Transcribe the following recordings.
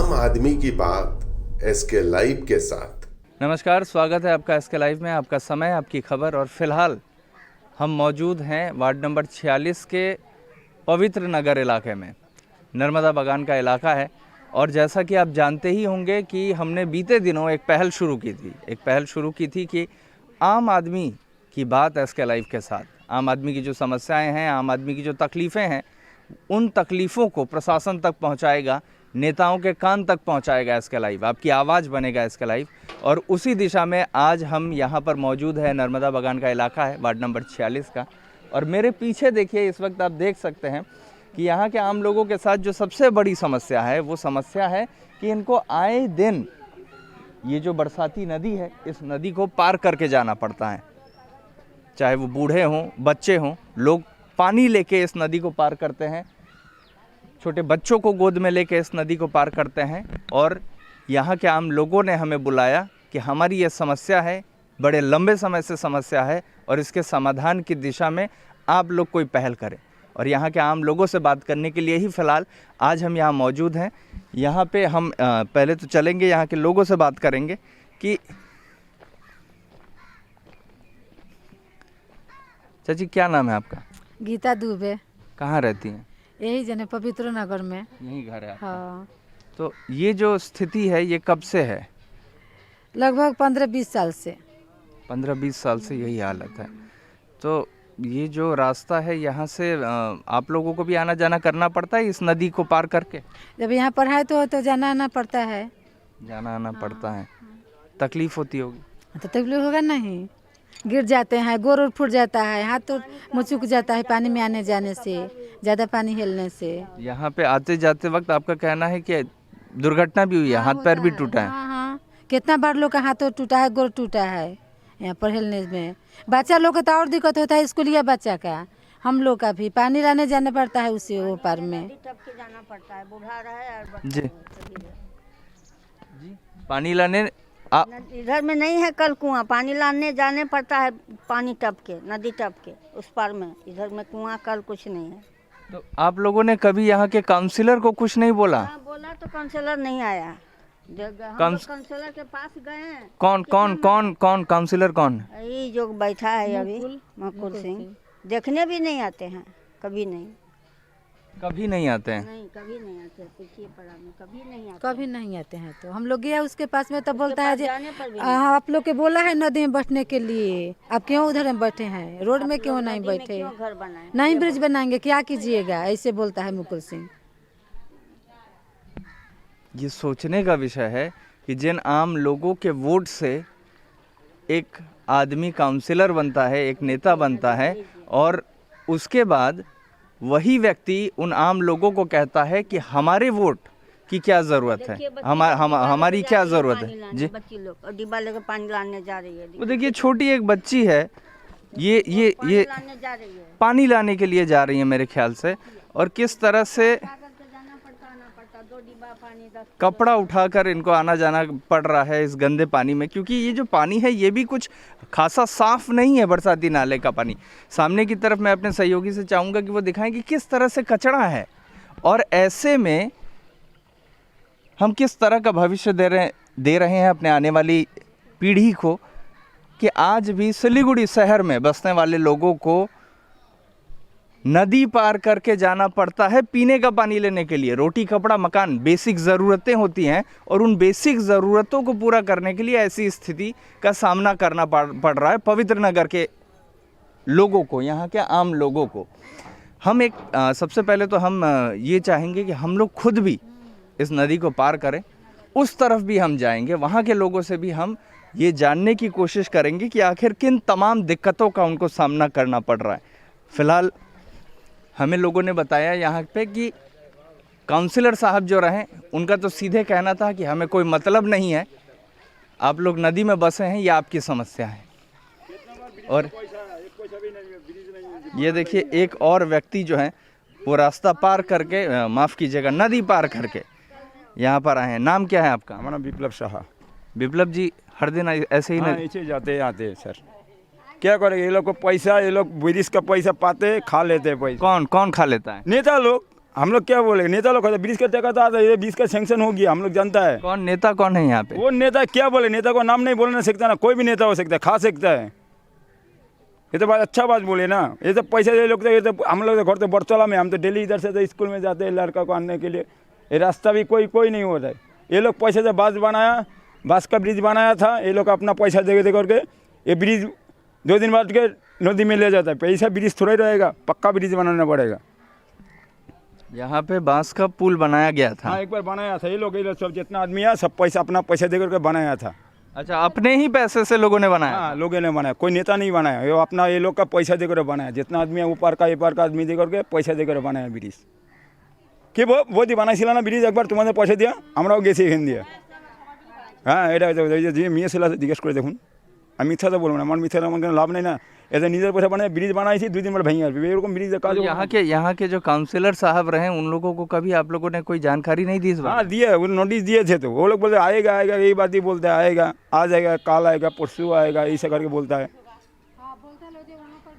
आम आदमी की बात एसके लाइव के साथ। नमस्कार, स्वागत है आपका एसके लाइव में। आपका समय, आपकी खबर। और फिलहाल हम मौजूद हैं वार्ड नंबर 46 के पवित्र नगर इलाके में। नर्मदा बागान का इलाका है और जैसा कि आप जानते ही होंगे कि हमने बीते दिनों एक पहल शुरू की थी कि आम आदमी की बात एसके लाइव के साथ। आम आदमी की जो समस्याएं हैं, आम आदमी की जो तकलीफ़ें हैं, उन तकलीफ़ों को प्रशासन तक पहुंचाएगा, नेताओं के कान तक पहुंचाएगा एसके लाइव, आपकी आवाज़ बनेगा एसके लाइव। और उसी दिशा में आज हम यहाँ पर मौजूद है। नर्मदा बागान का इलाका है, वार्ड नंबर 46 का। और मेरे पीछे देखिए, इस वक्त आप देख सकते हैं कि यहाँ के आम लोगों के साथ जो सबसे बड़ी समस्या है वो समस्या है कि इनको आए दिन ये जो बरसाती नदी है, इस नदी को पार करके जाना पड़ता है। चाहे वो बूढ़े हों, बच्चे हों, लोग पानी लेके इस नदी को पार करते हैं, छोटे बच्चों को गोद में लेके इस नदी को पार करते हैं। और यहाँ के आम लोगों ने हमें बुलाया कि हमारी ये समस्या है, बड़े लंबे समय से समस्या है और इसके समाधान की दिशा में आप लोग कोई पहल करें। और यहाँ के आम लोगों से बात करने के लिए ही फ़िलहाल आज हम यहाँ मौजूद हैं। यहाँ पे हम पहले तो चलेंगे, यहाँ के लोगों से बात करेंगे कि चाची क्या नाम है आपका? गीता दुबे। कहाँ रहती हैं? यही जने पवित्र नगर में। यही घर है आपका? हाँ, तो ये जो स्थिति है ये कब से है? लगभग 15-20 साल से। 15-20 साल से यही हालत है। तो ये जो रास्ता है, यहाँ से आप लोगों को भी आना जाना करना पड़ता है इस नदी को पार करके? जब यहाँ पढ़ाई तो जाना आना पड़ता है। जाना आना पड़ता है। तकलीफ होती होगी? तो तकलीफ होगा नहीं, गिर जाते हैं, गोर उड़ फूट जाता है, हाथ तो मुचुक जाता है पानी में आने जाने से, ज़्यादा पानी हिलने से। यहाँ पे आते जाते वक्त आपका कहना है कि दुर्घटना भी हुई है, हाथ पैर भी टूटा है? हाँ हाँ, कितना बार लोग का हाथ टूटा है, गोर टूटा है यहाँ पर हिलने में। बच्चा लोग का तो और दिक्कत होता है, स्कूलिया बच्चा का। हम लोग का भी पानी लाने जाना पड़ता है उसी वो पार में। जाना पड़ता है, बूढ़ा रहे और जी जी, पानी लाने इधर में नहीं है कल कुआं, पानी लाने जाने पड़ता है, पानी टप के, नदी टप के उस पार में। इधर में कुआं कल कुछ नहीं है। तो आप लोगों ने कभी यहाँ के काउंसिलर को कुछ नहीं बोला? हाँ, बोला तो काउंसलर नहीं आया। काउंसलर के पास गए हैं। कौन कौन कौन कौन काउंसिलर कौन? यही जो बैठा है अभी, मुकुल सिंह। देखने भी नहीं आते हैं, कभी नहीं। कभी नहीं आते हैं? नहीं, कभी नहीं आते। पिछली पड़ा में कभी नहीं आते। कभी नहीं आते हैं। तो हम लोग गए उसके पास में, तो बोलता है जाने पर भी आप लोग के बोला है नदी में बैठने के लिए, आप क्यों उधर में बैठे हैं, रोड में क्यों नहीं नदी में बैठे, क्यों घर बनाए? नहीं ब्रिज बनाएंगे, क्या कीजिएगा, ऐसे बोलता है मुकुल सिंह। ये सोचने का विषय है कि जिन आम लोगों के वोट से एक आदमी काउंसिलर बनता है, एक नेता बनता है, और उसके बाद वही व्यक्ति उन आम लोगों को कहता है कि हमारे वोट की क्या ज़रूरत है, हमारी क्या ज़रूरत है। जी, बच्ची लोग और डिब्बा लेकर पानी लाने जा रही है। वो देखिए, छोटी एक बच्ची है, ये लाने जा रही है, पानी लाने के लिए जा रही है मेरे ख्याल से। और किस तरह से कपड़ा उठाकर इनको आना जाना पड़ रहा है इस गंदे पानी में, क्योंकि ये जो पानी है ये भी कुछ खासा साफ नहीं है, बरसाती नाले का पानी। सामने की तरफ मैं अपने सहयोगी से चाहूँगा कि वो दिखाएं कि किस तरह से कचरा है, और ऐसे में हम किस तरह का भविष्य दे रहे हैं अपने आने वाली पीढ़ी को, कि आज भी सिलीगुड़ी शहर में बसने वाले लोगों को नदी पार करके जाना पड़ता है पीने का पानी लेने के लिए। रोटी, कपड़ा, मकान, बेसिक ज़रूरतें होती हैं, और उन बेसिक ज़रूरतों को पूरा करने के लिए ऐसी स्थिति का सामना करना पड़ रहा है पवित्र नगर के लोगों को, यहाँ के आम लोगों को। हम सबसे पहले तो हम ये चाहेंगे कि हम लोग खुद भी इस नदी को पार करें, उस तरफ भी हम जाएंगे, वहाँ के लोगों से भी हम ये जानने की कोशिश करेंगे कि आखिर किन तमाम दिक्कतों का उनको सामना करना पड़ रहा है। फ़िलहाल हमें लोगों ने बताया यहाँ पे कि काउंसिलर साहब जो रहे, उनका तो सीधे कहना था कि हमें कोई मतलब नहीं है, आप लोग नदी में बसे हैं, ये आपकी समस्या है। और ये देखिए, एक और व्यक्ति जो है वो रास्ता पार करके, माफ़ कीजिएगा, नदी पार करके यहाँ पर आए हैं। नाम क्या है आपका? हमारा विप्लव शाह। विप्लव जी, हर दिन ऐसे ही ऐसे जाते आते सर, क्या करेंगे ये लोग को पैसा, ये लोग ब्रिज का पैसा पाते खा लेते पैसा। कौन कौन खा लेता है? नेता लोग। हम लोग क्या बोले, नेता लोग कहते ब्रिज का टका था, ये ब्रिज का सैंक्शन हो गया, हम लोग जानता है। कौन नेता कौन है यहाँ पे? वो नेता क्या बोले, नेता को नाम नहीं बोलना सकता ना, कोई भी नेता हो सकता है, खा सकता है। ये तो बात अच्छा बात बोले ना। ये तो पैसे ये लोग तो, ये तो हम लोग घर तो बरचला में, हम तो डेली इधर से तो स्कूल में जाते हैं लड़का को आने के लिए। ये रास्ता भी कोई नहीं हो रहा है। ये लोग पैसे से बास बनाया, बास का ब्रिज बनाया था, ये लोग अपना पैसा दे करके ये ब्रिज 2 दिन बाद के नदी में ले जाता है। पैसा ब्रिज थोड़ा ही रहेगा, पक्का ब्रिज बनाना पड़ेगा। यहाँ पे बांस का पुल बनाया गया था। हाँ, एक बार बनाया था। ये लोग सब जितना आदमी है सब पैसा अपना पैसा दे करके बनाया था। अच्छा, अपने ही पैसे से लोगों ने बनाया? हाँ, लोगों ने बनाया, कोई नेता नहीं बनाया, ये अपना ये लोग का पैसा देकर बनाया। जितना आदमी है ऊपर का एपार का आदमी देकर के पैसा देकर बनाया ब्रिज। कि वो दी बनाइছিলা না ব্রিজ, একবার তোমাদের পয়সা দিয়া আমরাও গেছি এখান দিয়ে। হ্যাঁ, এটা যে মেয়ে ছেলে জিজ্ঞেস করে দেখুন। আমি মিথ্যা তো বলবো না, আমার মিথ্যা আমার কোনো লাভ নেই না। এদের নিজের পয়সা বানায় ব্রিজ বানাইছি, 2 दिन बाद ভেঙে আসবে, এরকম ব্রিজের কাজ। तो यहाँ के जो काउंसलर साहब रहे उन लोगों को कभी आप लोगों ने कोई जानकारी नहीं दी इस बात? हाँ दिए, वो नोटिस दिए थे। तो वो लोग बोलते आएगा आएगा, यही बात ही बोलते हैं, आएगा, आ जाएगा, कल आएगा, परसों आएगा, ऐसा करके बोलता है।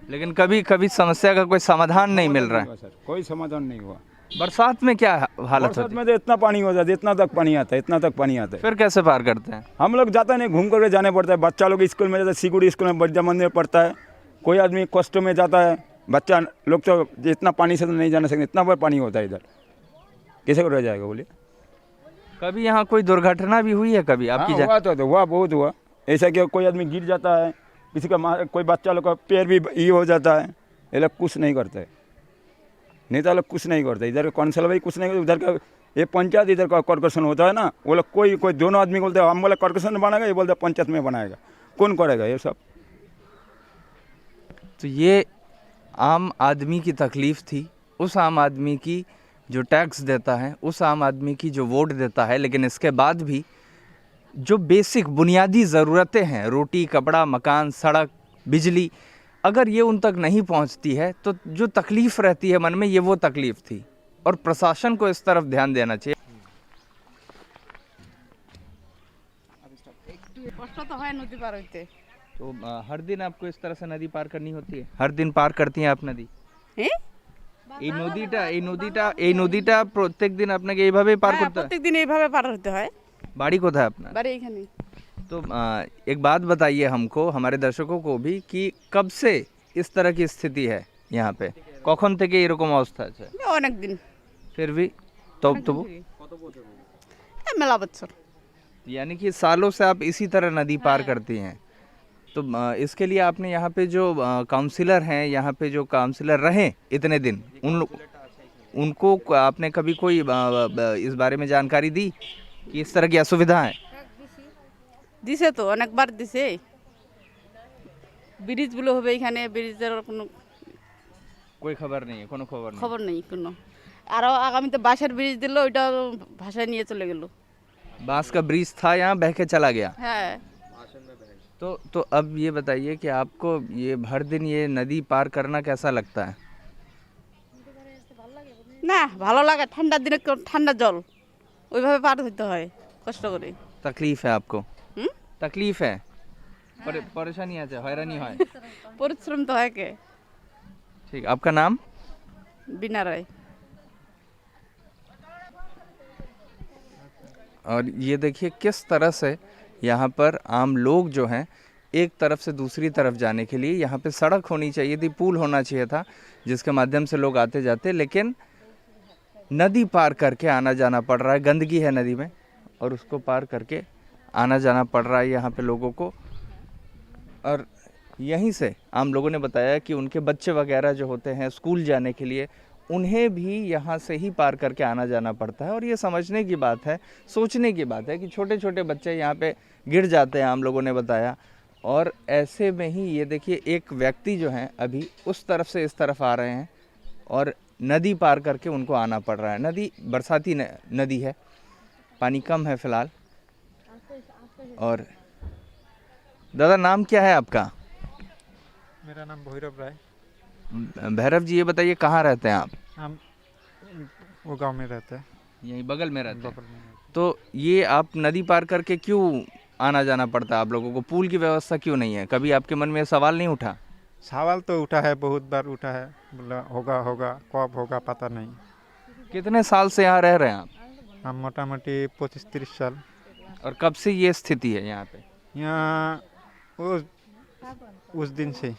लेकिन कभी कभी समस्या का कोई समाधान नहीं मिल रहा है। सर कोई समाधान नहीं हुआ। बरसात में क्या हालत बरसात होती है? में तो इतना पानी हो जाता है, इतना तक पानी आता है, इतना तक पानी आता है। फिर कैसे पार करते हैं? हम लोग जाता नहीं, घूम करके जाने पड़ता है। बच्चा लोग स्कूल में जाता है, सिकुड़ी स्कूल में बड्डा मंदिर पड़ता है। कोई आदमी कष्ट में जाता है, बच्चा लोग तो इतना पानी से तो नहीं जाने सकते, इतना बड़ा पानी होता है इधर, कैसे रह जाएगा बोलिए। कभी यहाँ कोई दुर्घटना भी हुई है कभी आपकी? हाँ, हुआ तो हुआ, बहुत हुआ ऐसा कि कोई आदमी गिर जाता है, किसी का कोई बच्चा लोग का पैर भी ये हो जाता है। ये लोग कुछ नहीं करते, नेता लोग कुछ नहीं करते। इधर काउंसिल भाई कुछ नहीं करते, उधर का ये पंचायत, इधर का कॉर्पोरेशन होता है ना, वो लोग कोई दोनों आदमी बोलते हैं हम बोले कॉर्पोरेशन बनाएगा, ये बोलते पंचायत में बनाएगा। कौन करेगा ये सब? तो ये आम आदमी की तकलीफ़ थी, उस आम आदमी की जो टैक्स देता है, उस आम आदमी की जो वोट देता है, लेकिन इसके बाद भी जो बेसिक बुनियादी ज़रूरतें हैं, रोटी, कपड़ा, मकान, सड़क, बिजली, अगर ये उन तक नहीं पहुंचती है तो जो तकलीफ़ रहती है मन में, ये वो तकलीफ़ थी। और प्रशासन को इस तरफ ध्यान देना चाहिए। কষ্ট তো হয় নদী পার হইতে। तो हर दिन आपको इस तरह से नदी पार करनी होती है? हर दिन पार करती हैं आप नदी? হ্যাঁ, এই নদীটা প্রত্যেক দিন আপনাকে এইভাবে পার করতে হয়? প্রত্যেকদিন এইভাবে পার হতে হয়। বাড়ি কোথায় আপনার? বাড়ি এখানে। तो एक बात बताइए हमको, हमारे दर्शकों को भी, कि कब से इस तरह की स्थिति है यहाँ पे? কখন থেকে এরকম অবস্থা আছে? অনেক দিন। फिर भी तबु মেলা বছর। यानी कि सालों से आप इसी तरह नदी पार करती हैं। तो इसके लिए आपने यहाँ पे जो काउंसिलर हैं, यहाँ पे जो काउंसिलर रहे इतने दिन, उनको आपने कभी कोई इस बारे में जानकारी दी कि इस तरह की असुविधा है? দিছে তো, অনেকবার দিছে। ব্রিজগুলো হবে এখানে, ব্রিজের কোনো कोई खबर नहीं है, কোনো খবর খবর নেই কোনো। আরও আগামীতে বাঁশের ব্রিজ দিল, ওইটা ভাষায় নিয়ে চলে গেল। बांस का ब्रिज था, यहाँ बह के चला गया। হ্যাঁ। तो अब ये बताइए कि आपको ये हर दिन ये नदी पार करना कैसा लगता है? না ভালো লাগে, ঠান্ডার দিনে ঠান্ডা জল, ওইভাবে পার হইতে হয় কষ্ট করে। तकलीफ है आपको? হুম, तकलीफ है, परेशानी আছে, হয়রানি হয়। পরিশ্রম তো হয় কে। ठीक, आपका नाम? বিনা রায়। और ये देखिए किस तरह से यहाँ पर आम लोग जो हैं, एक तरफ से दूसरी तरफ जाने के लिए यहाँ पे सड़क होनी चाहिए थी, पुल होना चाहिए था, जिसके माध्यम से लोग आते जाते, लेकिन नदी पार करके आना जाना पड़ रहा है। गंदगी है नदी में और उसको पार करके आना जाना पड़ रहा है यहाँ पे लोगों को। और यहीं से आम लोगों ने बताया कि उनके बच्चे वगैरह जो होते हैं स्कूल जाने के लिए, उन्हें भी यहाँ से ही पार करके आना जाना पड़ता है। और ये समझने की बात है, सोचने की बात है कि छोटे छोटे बच्चे यहाँ पे गिर जाते हैं, आम लोगों ने बताया। और ऐसे में ही ये देखिए एक व्यक्ति जो हैं अभी उस तरफ से इस तरफ आ रहे हैं और नदी पार करके उनको आना पड़ रहा है। नदी बरसाती नदी है, पानी कम है फ़िलहाल। और दादा, नाम क्या है आपका? मेरा नाम भैरव राय। भैरव जी, ये बताइए कहाँ रहते हैं आप? हम वो गांव में रहते हैं, यहीं बगल में रहते हैं। बगल में रहते तो ये आप नदी पार करके क्यों आना जाना पड़ता है आप लोगों को? पुल की व्यवस्था क्यों नहीं है? कभी आपके मन में ये सवाल नहीं उठा? हैं। सवाल तो उठा है, बहुत बार उठा है, बोला होगा होगा, कब होगा पता नहीं। कितने साल से यहाँ रह रहे हैं आप? हम मोटा मोटी 25-30 साल और कब से ये स्थिति है यहाँ पे? यहाँ उस दिन से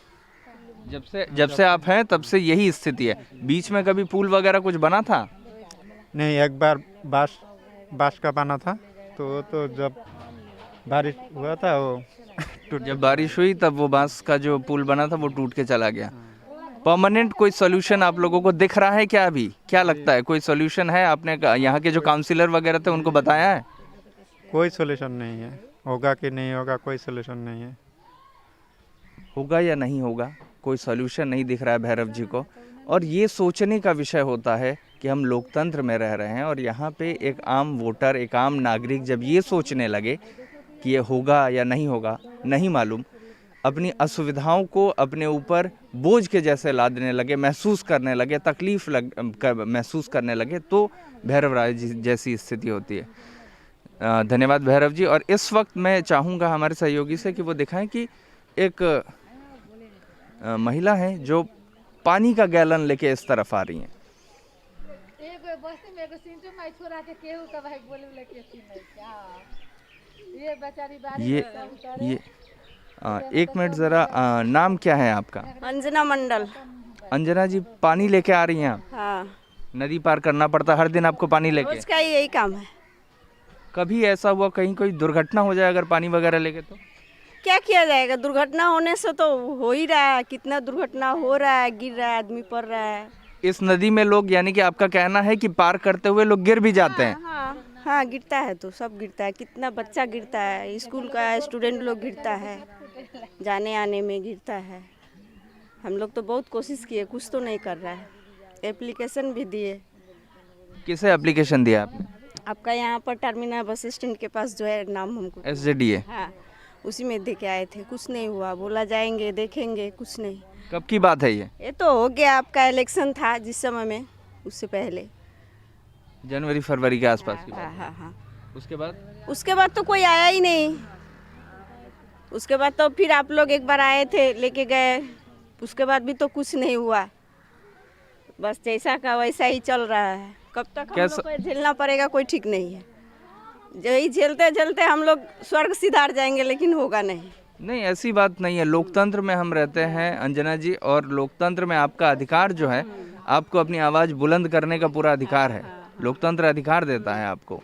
जब से आप हैं तब से यही स्थिति है। बीच में कभी पुल वगैरह कुछ बना था? नहीं, एक बार बांस का बना था, तो जब बारिश हुआ था वो जब बारिश हुई तब वो बांस का जो पुल बना था वो टूट के चला गया। परमानेंट कोई सोल्यूशन आप लोगों को दिख रहा है क्या? अभी क्या लगता है, कोई सोल्यूशन है? आपने यहाँ के जो काउंसिलर वगैरह थे उनको बताया है? कोई सोल्यूशन नहीं है, होगा कि नहीं होगा कोई सोल्यूशन नहीं है। होगा या नहीं होगा कोई सोल्यूशन नहीं दिख रहा है भैरव जी को। और ये सोचने का विषय होता है कि हम लोकतंत्र में रह रहे हैं और यहाँ पे एक आम वोटर, एक आम नागरिक जब ये सोचने लगे कि ये होगा या नहीं होगा नहीं मालूम, अपनी असुविधाओं को अपने ऊपर बोझ के जैसे लादने लगे, महसूस करने लगे, तकलीफ महसूस करने लगे, तो भैरव राय जी जैसी स्थिति होती है। धन्यवाद भैरव जी। और इस वक्त मैं चाहूँगा हमारे सहयोगी से कि वो दिखाएं कि एक महिला है जो पानी का गैलन लेके इस तरफ आ रही हैं। ये एक मिनट ज़रा, नाम क्या है आपका? अंजना मंडल। अंजना जी, पानी लेके आ रही हैं आप? हाँ, नदी पार करना पड़ता हर दिन आपको पानी लेके? उसका यही काम है। कभी ऐसा हुआ कहीं कोई दुर्घटना हो जाए अगर पानी वगैरह लेके? तो क्या किया जाएगा, दुर्घटना होने से तो हो ही रहा है, कितना दुर्घटना हो रहा है, गिर रहा है, आदमी पड़ रहा है। इस नदी में लोग, यानी कि आपका कहना है कि पार करते हुए लोग गिर भी जाते हैं? हाँ हाँ, गिरता है तो सब गिरता है, कितना बच्चा गिरता है, स्कूल का स्टूडेंट लोग गिरता है, जाने आने में गिरता है। हम लोग तो बहुत कोशिश किए, कुछ तो नहीं कर रहा है। एप्लीकेशन भी दिए। किसे एप्लीकेशन दिया आपने? आपका यहाँ पर टर्मिनल बस स्टैंड के पास जो है, नाम हमको SJDA? हाँ, उसी में दे के आए थे, कुछ नहीं हुआ। बोला जाएंगे देखेंगे, कुछ नहीं। कब की बात है ये? ये तो हो गया, आपका इलेक्शन था जिस समय में, उससे पहले जनवरी फरवरी के आसपास की हाँ बात। हाँ हाँ। उसके बाद तो कोई आया ही नहीं। उसके बाद तो फिर आप लोग एक बार आए थे, लेके गए, उसके बाद भी तो कुछ नहीं हुआ। बस जैसा का वैसा ही चल रहा है। कब तक हम लोग को झेलना पड़ेगा कोई ठीक नहीं है। यही झेलते झेलते हम लोग स्वर्ग सिधार जाएंगे, लेकिन होगा नहीं। नहीं, ऐसी बात नहीं है। लोकतंत्र में हम रहते हैं अंजना जी, और लोकतंत्र में आपका अधिकार जो है, आपको अपनी आवाज़ बुलंद करने का पूरा अधिकार है। लोकतंत्र अधिकार देता है आपको।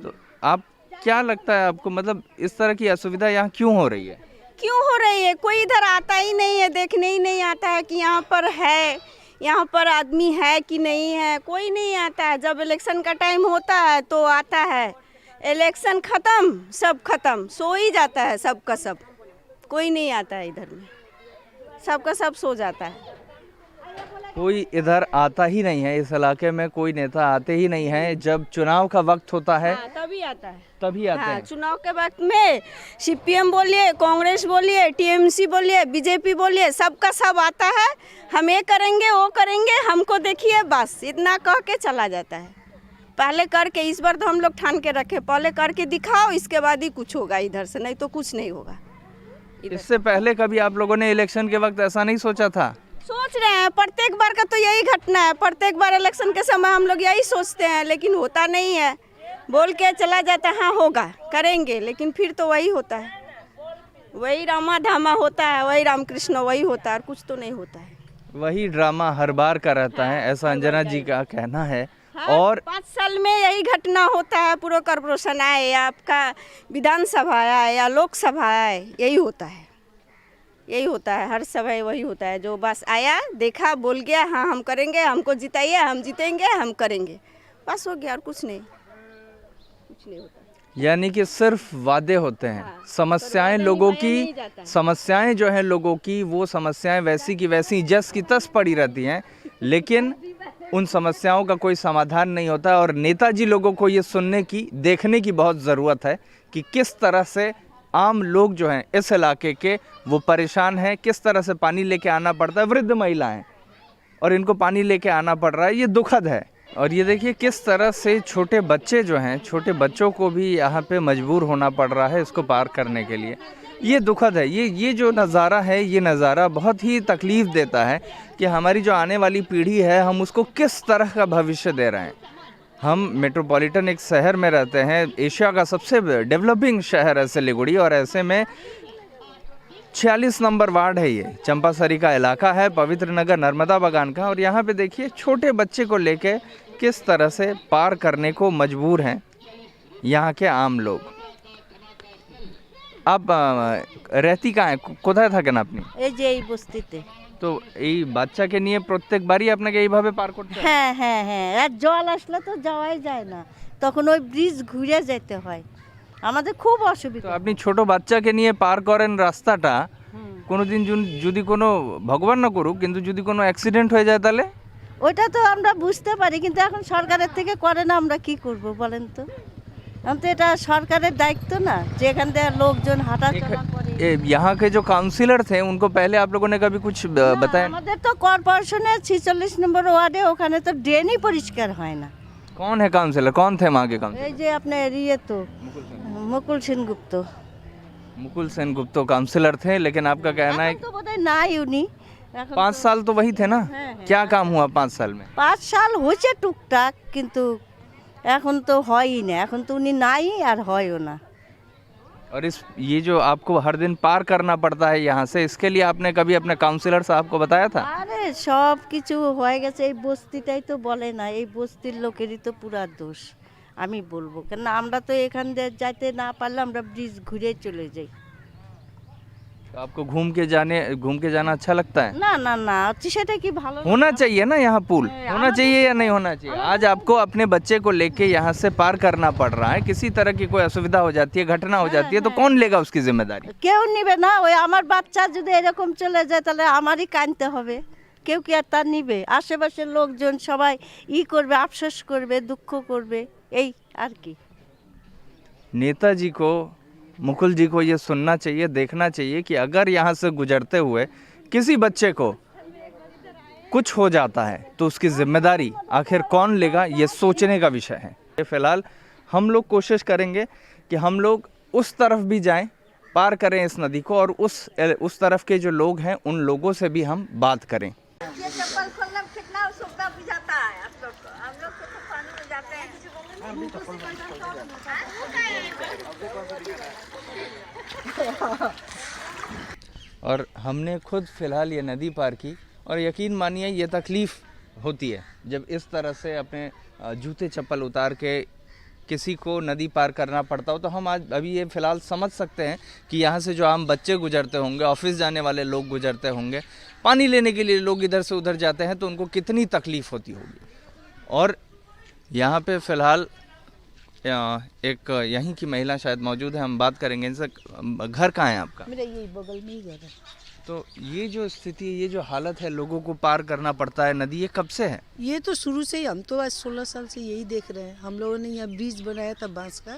तो आप, क्या लगता है आपको, मतलब इस तरह की असुविधा यहाँ क्यों हो रही है? क्यों हो रही है? कोई इधर आता ही नहीं है, देखने ही नहीं आता है कि यहाँ पर है, यहाँ पर आदमी है कि नहीं है। कोई नहीं आता है। जब इलेक्शन का टाइम होता है तो आता है, इलेक्शन ख़त्म, सब ख़त्म, सो ही जाता है सबका सब। कोई नहीं आता है इधर में, सबका सब सो जाता है। कोई इधर आता ही नहीं है, इस इलाके में कोई नेता आते ही नहीं है। जब चुनाव का वक्त होता है हाँ, तभी आता है, तभी आते हाँ, हैं। चुनाव के वक्त में CPM बोलिए, कांग्रेस बोलिए, TMC बोलिए, BJP बोलिए, सबका सब आता है। हम ये करेंगे, वो करेंगे, हमको देखिए, बस इतना कह के चला जाता है। पहले करके, इस बार तो हम लोग ठान के रखे, पहले करके दिखाओ, इसके बाद ही कुछ होगा इधर से, नहीं तो कुछ नहीं होगा। इससे पहले कभी आप लोगों ने इलेक्शन के वक्त ऐसा नहीं सोचा था? सोच रहे हैं, प्रत्येक बार का तो यही घटना है। प्रत्येक बार इलेक्शन के समय हम लोग यही सोचते हैं, लेकिन होता नहीं है। बोल के चला जाता है, हाँ होगा, करेंगे, लेकिन फिर तो वही होता है, वही रामा धामा होता है, वही रामकृष्ण वही होता है, और कुछ तो नहीं होता है। वही ड्रामा हर बार का रहता है, ऐसा अंजना जी का कहना है। और 5 साल में यही घटना होता है। पूरा कॉर्पोरेशन आए या आपका विधानसभा आए या लोकसभा आए, यही होता है, यही होता है। हर समय वही होता है, जो बस आया, देखा, बोल गया, हाँ हम करेंगे, हमको जिताइए, हम जीतेंगे, हम करेंगे, बस हो गया, और कुछ नहीं, कुछ नहीं होता। यानी कि सिर्फ वादे होते हैं। समस्याएं लोगों की, समस्याएं जो हैं लोगों की, वो समस्याएं वैसी की वैसी जस की तस पड़ी रहती हैं, लेकिन उन समस्याओं का कोई समाधान नहीं होता। और नेताजी लोगों को ये सुनने की, देखने की बहुत ज़रूरत है कि किस तरह से आम लोग जो हैं इस इलाके के, वो परेशान हैं, किस तरह से पानी लेके आना पड़ता है। वृद्ध महिलाएं, और इनको पानी लेके आना पड़ रहा है, ये दुखद है। और ये देखिए किस तरह से छोटे बच्चे जो हैं, छोटे बच्चों को भी यहाँ पे मजबूर होना पड़ रहा है इसको पार करने के लिए। ये दुखद है। ये जो नज़ारा है, ये नज़ारा बहुत ही तकलीफ़ देता है कि हमारी जो आने वाली पीढ़ी है, हम उसको किस तरह का भविष्य दे रहे हैं। हम मेट्रोपॉलिटन एक शहर में रहते हैं, एशिया का सबसे डेवलपिंग शहर है सिलीगुड़ी, और ऐसे में 46 नंबर वार्ड है, ये चंपासरी का इलाका है, पवित्र नगर नर्मदा बागान का। और यहाँ पे देखिए छोटे बच्चे को लेके किस तरह से पार करने को मजबूर हैं यहाँ के आम लोग। आप रहती कहाँ है, কোথায় থাকেন আপনি? এই যে এই বস্তিতে। তো এই বাচ্চাকে নিয়ে প্রত্যেকবারই আপনাকে এইভাবে পার করতে হয়? হ্যাঁ হ্যাঁ হ্যাঁ, আর জল আসলে তো যাওয়াই যায় না, তখন ওই ব্রিজ ঘুরে যেতে হয়, আমাদের খুব তো অসুবিধা। আপনি ছোট বাচ্চাকে নিয়ে পার করেন রাস্তাটা, কোনোদিন যদি কোনো ভগবান না করুক কিন্তু যদি কোনো অ্যাক্সিডেন্ট হয়ে যায় তাহলে? ওইটা তো আমরা বুঝতে পারি, কিন্তু এখন সরকারের থেকে করে না, আমরা কি করব বলেন তো। हम तो এটা সরকারের দায়িত্ব না যে এখান থেকে লোকজন হাঁটাচলা করে। यहाँ के जो काउंसिलर थे उनको पहले आप लोगों ने कभी कुछ बताया? আমাদের তো কর্পোরেশনের 46 নম্বর ওয়ার্ডে ওখানে তো ড্রেনই পরিষ্কার হয় না। कौन है काउंसिलर, कौन थे वहाँ के काउंसिलर? এই যে আপনার ইয়ে তো মুকুল সেনগুপ্ত। मुकुल सेन गुप्ता काउंसिलर थे, लेकिन आपका कहना है এখন তো বোধহয় নাই উনি। এখন 5 साल तो वही थे ना? क्या काम हुआ 5 साल में? 5 সাল হয়েছে টুকটাক, কিন্তু এখন তো হয়ই না, এখন তো উনি নাই আর হয়ও না। और ये जो आपको हर दिन पार करना पड़ता है यहाँ से, इसके लिए आपने कभी अपने काउंसिलर साहब को बताया था? আরে সব কিছু হয়ে গেছে, এই বস্তিটাই তো বলে না, এই বস্তির লোকেরই তো পুরা দোষ আমি বলবো। কেন আমরা তো এখান দিয়ে যাইতে না পারলে আমরা ব্রিজ ঘুরে চলে যাই। तो आपको घूम के जाना अच्छा लगता है? না না না, সেটা কি ভালো? होना चाहिए ना यहाँ पुल, होना चाहिए या नहीं होना चाहिए? आज आपको अपने बच्चे को लेके यहाँ से पार करना पड़ रहा है, किसी तरह की कोई असुविधा हो जाती है, घटना हो जाती है, तो कौन लेगा उसकी जिम्मेदारी? কেউ নিবে না, ওই আমার বাচ্চা যদি এরকম চলে যায় তাহলে আমারই কাঁদতে হবে, কেউ কি আর তার নিবে? আশেপাশের লোকজন সবাই করবে, আফসোস করবে, দুঃখ করবে, এই আর কি। नेताजी को, मुकुल जी को ये सुनना चाहिए, देखना चाहिए कि अगर यहाँ से गुजरते हुए किसी बच्चे को कुछ हो जाता है तो उसकी जिम्मेदारी आखिर कौन लेगा, ये सोचने का विषय है। फिलहाल हम लोग कोशिश करेंगे कि हम लोग उस तरफ भी जाएं, पार करें इस नदी को, और उस तरफ के जो लोग हैं उन लोगों से भी हम बात करें। ये चप्पल खोलना कितना सुविधा बुझाता है आप लोग को, हम लोग तो पानी में जाते हैं। और हमने खुद फ़िलहाल ये नदी पार की, और यकीन मानिए ये तकलीफ़ होती है जब इस तरह से अपने जूते चप्पल उतार के किसी को नदी पार करना पड़ता हो। तो हम आज अभी ये फ़िलहाल समझ सकते हैं कि यहाँ से जो आम बच्चे गुजरते होंगे, ऑफिस जाने वाले लोग गुजरते होंगे, पानी लेने के लिए लोग इधर से उधर जाते हैं, तो उनको कितनी तकलीफ़ होती होगी। और यहाँ पे फ़िलहाल एक यहीं की महिला शायद मौजूद है, हम बात करेंगे इनसे। घर कहाँ है आपका? मेरा यही बगल में ही घर है। तो ये जो स्थिति, ये जो हालत है, लोगों को पार करना पड़ता है नदी, ये कब से है? ये तो शुरू से ही, हम तो आज 16 साल से यही देख रहे हैं। हम लोगों ने यहाँ ब्रिज बनाया था बांस का,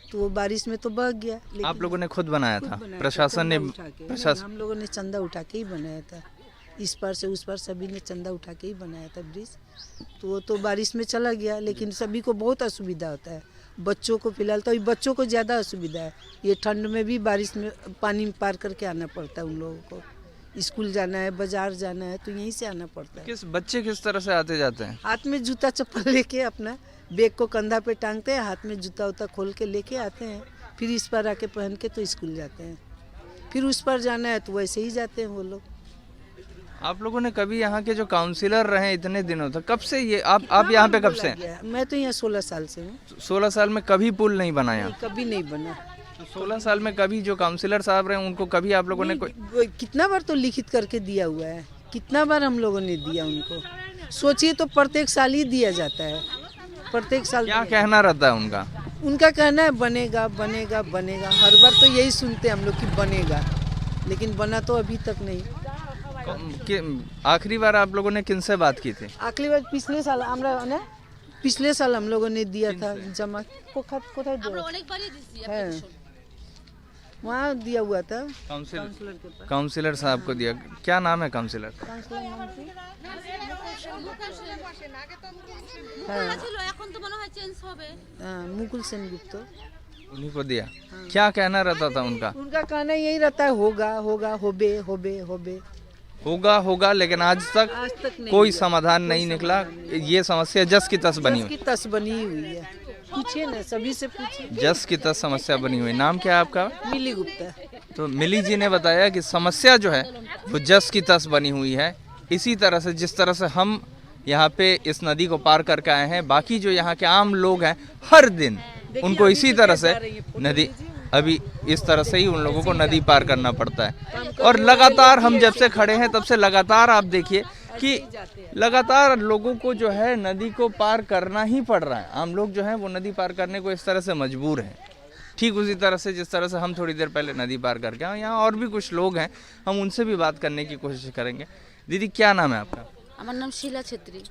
तो वो बारिश में तो बह गया। आप लोगों ने खुद बनाया था? प्रशासन ने? हम लोगों ने चंदा उठा के ही बनाया था, इस पार से उस पार सभी ने चंदा उठा के ही बनाया था ब्रिज। तो वो तो बारिश में चला गया, लेकिन सभी को बहुत असुविधा होता है। बच्चों को फिलहाल तो बच्चों को ज़्यादा असुविधा है, ये ठंड में भी बारिश में पानी में पार करके आना पड़ता है उन लोगों को। स्कूल जाना है, बाजार जाना है, तो यहीं से आना पड़ता है। बच्चे किस तरह से आते जाते हैं? हाथ में जूता चप्पल लेके, अपना बैग को कंधा पे टांगते हैं, हाथ में जूता उता खोल के लेके आते हैं, फिर इस पार आके पहन के तो स्कूल जाते हैं। फिर उस पार जाना है तो वैसे ही जाते हैं वो लोग। आप लोगों ने कभी यहाँ के जो काउंसिलर रहे इतने दिनों तक, कब से ये आप यहाँ पे कब से हैं? मैं तो यहाँ 16 साल से हूँ। 16 साल में कभी पुल नहीं बना यहाँ? कभी नहीं बना। तो 16 साल में कभी जो काउंसिलर साहब रहे उनको कभी आप लोगों ने कोई? कितना बार तो लिखित करके दिया हुआ है, कितना बार हम लोगों ने दिया उनको। सोचिए तो प्रत्येक साल ही दिया जाता है, प्रत्येक साल। क्या कहना रहता है उनका? उनका कहना है बनेगा बनेगा बनेगा, हर बार तो यही सुनते हैं हम लोग कि बनेगा, लेकिन बना तो अभी तक नहीं। आखिरी बार आप लोगों ने किनसे बात की थी? आखिरी बार पिछले साल हम लोगों ने दिया था जमा वहाँ दिया हुआ था काउंसिलर साहब को दिया। क्या नाम है काउंसिलर? मुकुल सेन गुप्ता। उन्हीं को दिया। क्या कहना रहता था उनका? उनका कहना यही रहता है, होगा होगा, होबे होबे होबे। होगा, लेकिन आज तक नहीं कोई हुआ। समाधान नहीं निकला। ये समस्या जस की तस बनी की हुई, तस बनी हुई है। पूछिए ना, सभी से पूछिए। जस की तस समस्या बनी हुई। नाम क्या है आपका? मिली गुप्ता। तो मिली जी ने बताया कि समस्या जो है वो जस की तस बनी हुई है। इसी तरह से जिस तरह से हम यहाँ पे इस नदी को पार करके आए हैं, बाकी जो यहाँ के आम लोग हैं हर दिन उनको इसी तरह से नदी, अभी इस तरह से ही उन लोगों को नदी पार करना पड़ता है। और लगातार हम जब से खड़े हैं तब से लगातार आप देखिए कि लगातार लोगों को जो है नदी को पार करना ही पड़ रहा है। आम लोग जो हैं वो नदी पार करने को इस तरह से मजबूर हैं, ठीक उसी तरह से जिस तरह से हम थोड़ी देर पहले नदी पार करके आए। यहाँ और भी कुछ लोग हैं, हम उनसे भी बात करने की कोशिश करेंगे। दीदी क्या नाम है आपका? हमारा नाम शीला छेत्री।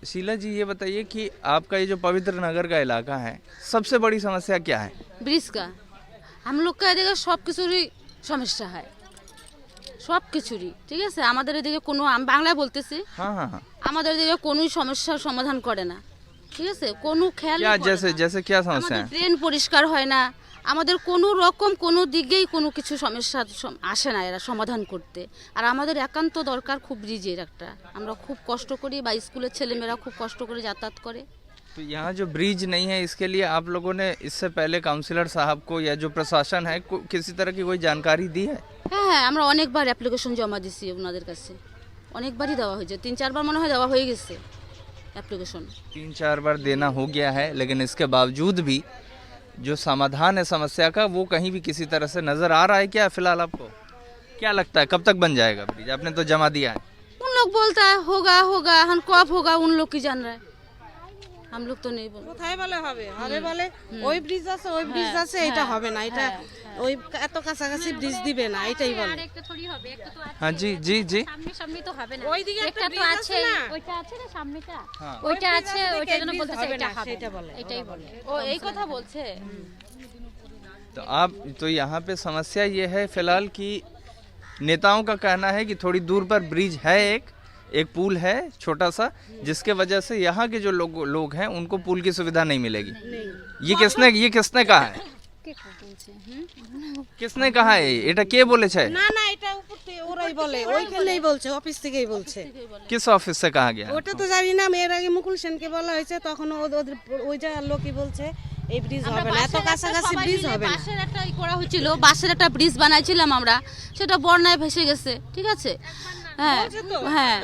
शीला जी ये बताइए कि आपका ये जो पवित्र नगर का इलाका है, सबसे बड़ी समस्या क्या है? ब्रिज का हम लोग का एदिके सब কিছুরই সমস্যা হয়, সব কিছুরই, ঠিক আছে। আমাদের এদিকে কোনো, আমি বাংলায় বলতেছি, हाँ, আমাদের এদিকে কোনো সমস্যার সমাধান করে না, ঠিক আছে। কোনো খেয়াল क्या जैसे क्या समस्या है? ট্রেন পরিষ্কার হয় না, আমাদের কোনো রকম কোনো দিকেই কোনো কিছু সমস্যা আসে না এরা সমাধান করতে। আর আমাদের একান্ত দরকার খুব ব্রিজের একটা, আমরা খুব কষ্ট করি, বা স্কুলের ছেলেমেয়েরা খুব কষ্ট করে যাতায়াত করে। तो यहाँ जो ब्रिज नहीं है, इसके लिए आप लोगों ने इससे पहले काउंसलर साहब को या जो प्रशासन है किसी तरह की कोई जानकारी दी है? হ্যাঁ, আমরা অনেকবার অ্যাপ্লিকেশন জমা দিছি ওনাদের কাছে, অনেকবারই দেওয়া হয়েছে, 3-4 বার মনে হয় দেওয়া হয়ে গেছে অ্যাপ্লিকেশন। 3-4 बार देना हो गया है, लेकिन इसके बावजूद भी जो समाधान है समस्या का वो कहीं भी किसी तरह से नजर आ रहा है क्या? फिलहाल आपको क्या लगता है कब तक बन जाएगा ब्रिज? आपने तो जमा दिया है। उन लोग बोलता है होगा होगा, हम कब होगा उन लोग की जान रहा है, हम लोग तो नहीं बोल। কোথায় বলে হবে হবে বলে ওই ব্রিজ আছে ওই ব্রিজ আছে, এটা হবে না, এটা ওই এত কাছাকাছি ব্রিজ দিবে না, এটাই বলে। একটা থোড়ি হবে, একটা তো আছে हाँ जी जी जी সামনে তো হবে না, ওইদিকে একটা একটা তো ব্রিজ আছে, আছে না, ওইটা আছে না সামনেটা, हाँ। ওইটা আছে, ওইটার জন্য বলতেছে হবে এটা না, হবে সেটা না, বলে। এটাই বলে। ও এই কথা বলছে। तो आप तो यहाँ पे समस्या ये है फिलहाल कि नेताओं का कहना है कि थोड़ी दूर पर ब्रिज है, एक पुल है छोटा सा, जिसके वजह से यहाँ के जो लोग हैं उनको पुल की सुविधा नहीं मिलेगी। ये किसने कहा है? किसने कहा है? এটা কে বলেছে? না না, এটা উপর থেকে ওরাই বলে, ওইখানেই বলছে, অফিস থেকেই বলছে। किस ऑफिस से कहा गया? ওটা তো জানি না, এর আগে মুকুল সেনকে বলা হয়েছে, তখন ওদের ওই জায়গার লোকই বলছে এই ব্রিজ হবে না, এত কাছাকাছি ব্রিজ হবে না। বাসের একটা করা হয়েছিল, বাসের একটা ব্রিজ বানাইছিলাম আমরা, সেটা বন্যায় ভেসে গেছে, ঠিক আছে। হ্যাঁ হ্যাঁ,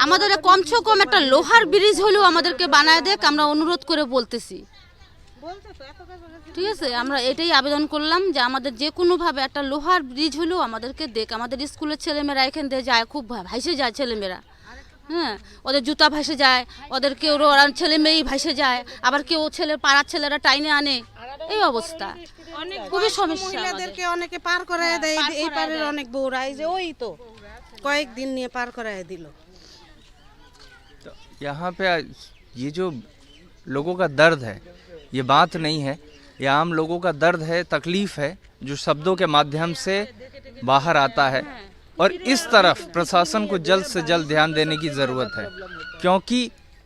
আমাদের কমসে কম একটা লোহার ব্রিজ হলেও আমাদেরকে বানায় দেখ, আমরা অনুরোধ করে বলতেছি, ঠিক আছে। আমরা এটাই আবেদন করলাম যে আমাদের যে কোনোভাবে একটা লোহার ব্রিজ হলেও আমাদেরকে দেখ। আমাদের স্কুলের ছেলেমেয়েরা এখান দিয়ে যায়, খুব ভাইসে যায় ছেলেমেয়েরা, হ্যাঁ, ওদের জুতা ভাসে যায়, ওদের কেউ ছেলে মেয়েই ভাসে যায়, আবার কেউ পাড়ার ছেলেরা টাইনে আনে, এই অবস্থা খুবই সমস্যা। মহিলাদেরকে অনেকে পার করায় দেয়, এই পারের অনেক বউরা, এই যে ওই তো কয়েকদিন নিয়ে পার করায় দিল। तो यहाँ पे ये जो लोगों का दर्द है, ये बात नहीं है, ये आम लोगों का दर्द है, तकलीफ है, जो शब्दों के माध्यम से बाहर आता है। और इस तरफ प्रशासन को जल्द से जल्द ध्यान देने की ज़रूरत है, क्योंकि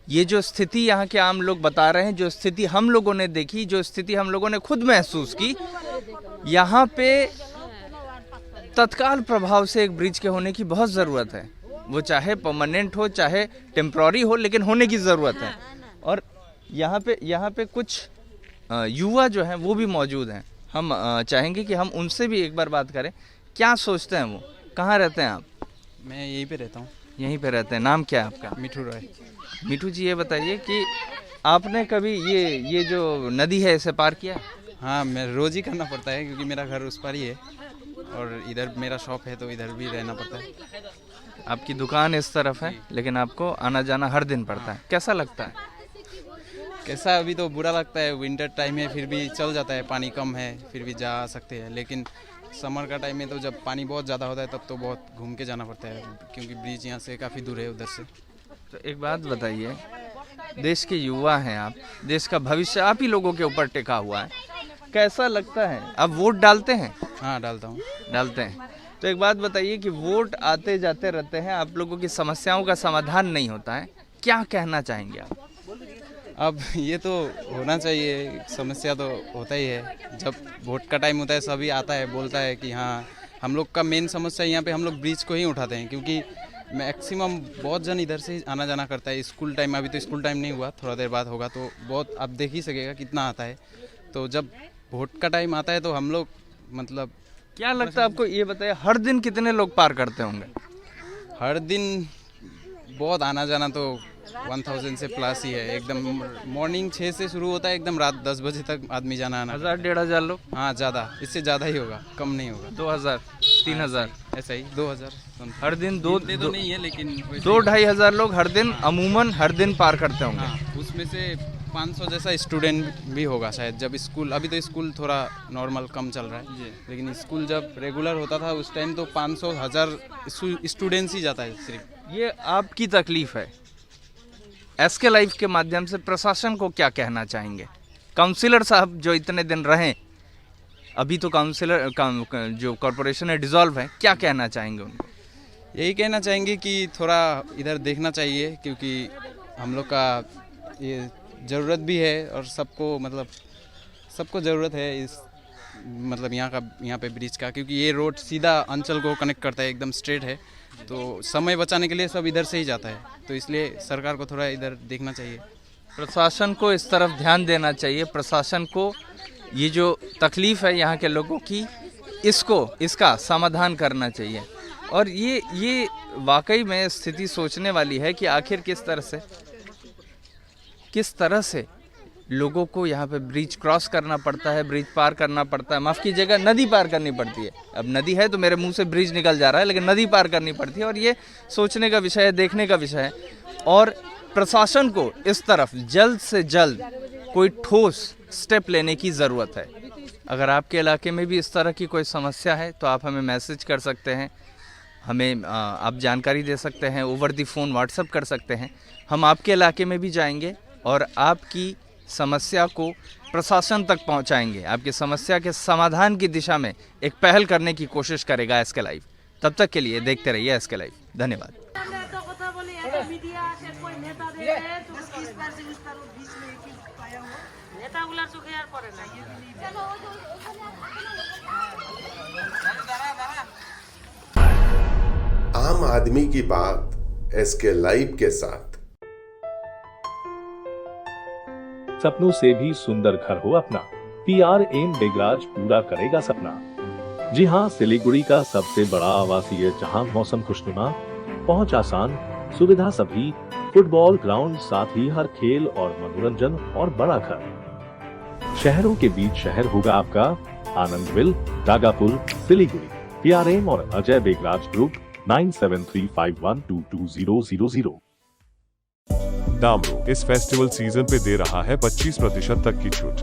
ये जो स्थिति यहाँ के आम लोग बता रहे हैं, जो स्थिति हम लोगों ने देखी, जो स्थिति हम लोगों ने खुद महसूस की, यहाँ पे तत्काल प्रभाव से एक ब्रिज के होने की बहुत ज़रूरत है। वो चाहे परमानेंट हो चाहे टेम्प्ररी हो, लेकिन होने की ज़रूरत है। और यहाँ पे कुछ युवा जो हैं वो भी मौजूद हैं। हम चाहेंगे कि हम उनसे भी एक बार बात करें, क्या सोचते हैं वो, कहाँ रहते हैं आप? मैं यहीं पे रहता हूँ। यहीं पे रहते हैं। नाम क्या है आपका? मिठू रॉय। मिठू जी ये बताइए कि आपने कभी ये जो नदी है इसे पार किया? हाँ, मैं रोज़ ही करना पड़ता है, क्योंकि मेरा घर उस पर ही है और इधर मेरा शॉप है, तो इधर भी रहना पड़ता है। आपकी दुकान इस तरफ है, लेकिन आपको आना जाना हर दिन पड़ता है। कैसा लगता है? कैसा, अभी तो बुरा लगता है, विंटर टाइम है फिर भी चल जाता है, पानी कम है फिर भी जा सकते हैं, लेकिन समर का टाइम में तो जब पानी बहुत ज़्यादा होता है तब तो बहुत घूम के जाना पड़ता है, क्योंकि ब्रिज यहाँ से काफ़ी दूर है उधर से। तो एक बात बताइए, देश के युवा हैं आप, देश का भविष्य आप ही लोगों के ऊपर टिका हुआ है, कैसा लगता है? आप वोट डालते हैं? हाँ, डालता हूँ। डालते हैं। तो एक बात बताइए कि वोट आते जाते रहते हैं, आप लोगों की समस्याओं का समाधान नहीं होता है, क्या कहना चाहेंगे आप? अब ये तो होना चाहिए, समस्या तो होता ही है। जब वोट का टाइम होता है सभी आता है बोलता है कि हाँ, हम लोग का मेन समस्या यहाँ पे हम लोग ब्रिज को ही उठाते हैं, क्योंकि मैक्सिमम बहुत जन इधर से आना जाना करता है। स्कूल टाइम, अभी तो स्कूल टाइम नहीं हुआ, थोड़ा देर बाद होगा, तो बहुत आप देख ही सकेगा कितना आता है। तो जब वोट का टाइम आता है तो हम लोग मतलब क्या लगता है आपको, ये बताइए, हर दिन कितने लोग पार करते होंगे? हर दिन बहुत आना जाना तो 1000 से प्लस ही है। एकदम मॉर्निंग 6 से शुरू होता है, एकदम रात 10 बजे तक आदमी जाना आना। 1000-1500 लोग? हाँ, ज़्यादा, इससे ज़्यादा ही होगा, कम नहीं होगा। 2000-3000 ऐसा ही 2000 हर दिन। तो नहीं है, लेकिन 2-2500 हजार लोग हर दिन अमूमन हर दिन पार करते होंगे। हाँ, उसमें से 500 जैसा स्टूडेंट भी होगा शायद। जब स्कूल, अभी तो स्कूल थोड़ा नॉर्मल कम चल रहा है, लेकिन स्कूल जब रेगुलर होता था उस टाइम तो 500,000 स्टूडेंट्स ही जाता है सिर्फ। ये आपकी तकलीफ है, एसके लाइफ के माध्यम से प्रशासन को क्या कहना चाहेंगे? काउंसिलर साहब जो इतने दिन रहे, अभी तो काउंसिलर जो कॉरपोरेशन है डिसॉल्व है, क्या कहना चाहेंगे उनको? यही कहना चाहेंगे कि थोड़ा इधर देखना चाहिए, क्योंकि हम लोग का ये ज़रूरत भी है और सबको ज़रूरत है इस मतलब यहाँ पे ब्रिज का, क्योंकि ये रोड सीधा अंचल को कनेक्ट करता है, एकदम स्ट्रेट है। तो समय बचाने के लिए सब इधर से ही जाता है, तो इसलिए सरकार को थोड़ा इधर देखना चाहिए। प्रशासन को इस तरफ ध्यान देना चाहिए। प्रशासन को ये जो तकलीफ़ है यहाँ के लोगों की, इसका समाधान करना चाहिए। और ये वाकई में स्थिति सोचने वाली है कि आखिर किस तरह से लोगों को यहाँ पे ब्रिज क्रॉस करना पड़ता है, ब्रिज पार करना पड़ता है, माफ़ कीजिएगा, नदी पार करनी पड़ती है। अब नदी है तो मेरे मुंह से ब्रिज निकल जा रहा है, लेकिन नदी पार करनी पड़ती है। और ये सोचने का विषय है, देखने का विषय है। और प्रशासन को इस तरफ जल्द से जल्द कोई ठोस स्टेप लेने की ज़रूरत है। अगर आपके इलाके में भी इस तरह की कोई समस्या है तो आप हमें मैसेज कर सकते हैं, हमें आप जानकारी दे सकते हैं, ओवर द फ़ोन व्हाट्सएप कर सकते हैं। हम आपके इलाके में भी जाएंगे और आपकी समस्या को प्रशासन तक पहुंचाएंगे। आपकी समस्या के समाधान की दिशा में एक पहल करने की कोशिश करेगा एसके लाइव। तब तक के लिए देखते रहिए एसके लाइव। धन्यवाद। आम आदमी की बात एसके लाइव के साथ। सपनों से भी सुंदर घर हो अपना, PRM बेगराज पूरा करेगा सपना। जी हां, सिलीगुड़ी का सबसे बड़ा आवासीय जहां मौसम खुशनुमा, पहुंच आसान, सुविधा सभी, फुटबॉल ग्राउंड, साथ ही हर खेल और मनोरंजन और बड़ा घर। शहरों के बीच शहर होगा आपका आनंदविल, दागापुर, सिलीगुड़ी। PRM और अजय बेगराज ग्रुप 9735122000। दामरो इस फेस्टिवल सीजन पे दे रहा है 25% तक की छूट,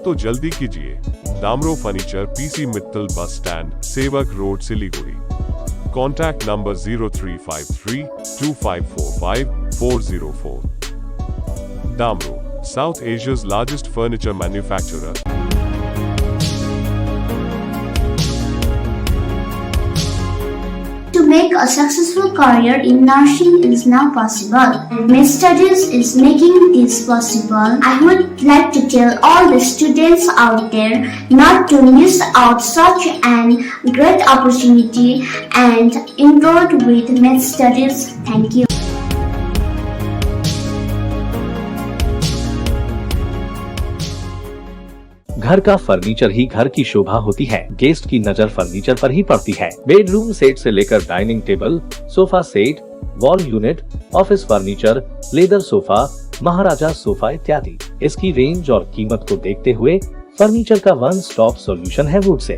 तो जल्दी कीजिए। दामरो furniture, PC Mittal bus stand, Sevak road, Siliguri. Contact number 03532545 Damro, south Asia's largest furniture manufacturer. To make a successful career in nursing is now possible. Med Studies is making this possible. I would like to tell all the students out there not to miss out such an great opportunity and enroll with Med Studies. Thank you. घर का furniture ही घर की शोभा होती है। Guest की नजर furniture पर ही पड़ती है। बेडरूम सेट से लेकर dining table, sofa set, wall unit, office furniture, leather sofa, Maharaja sofa इत्यादि। इसकी रेंज और कीमत को देखते हुए फर्नीचर का वन स्टॉप सॉल्यूशन है वुड से।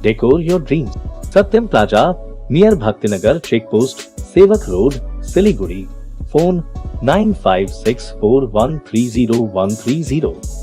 Decor your dream. Satyam plaza, near Bhaktinagar check post, Sevak road, Siliguri. Phone 9564130130।